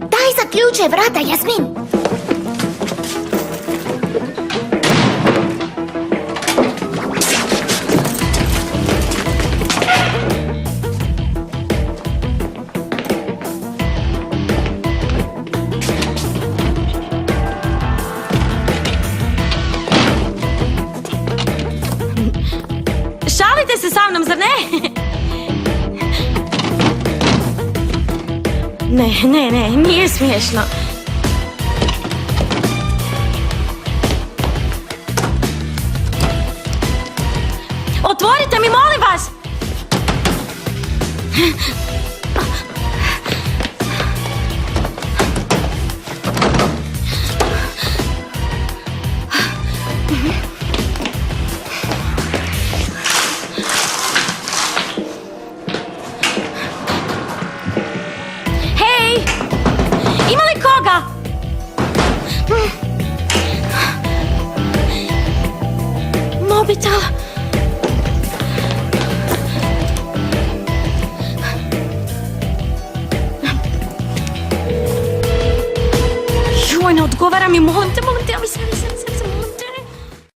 Daj zaključaj vrata, Jasmin. Šalite se sa mnom, zar ne? Ne, nije smiješno. Otvorite mi, molim vas! Ima li koga? Mobitel. Joj, ne odgovara mi, molim te,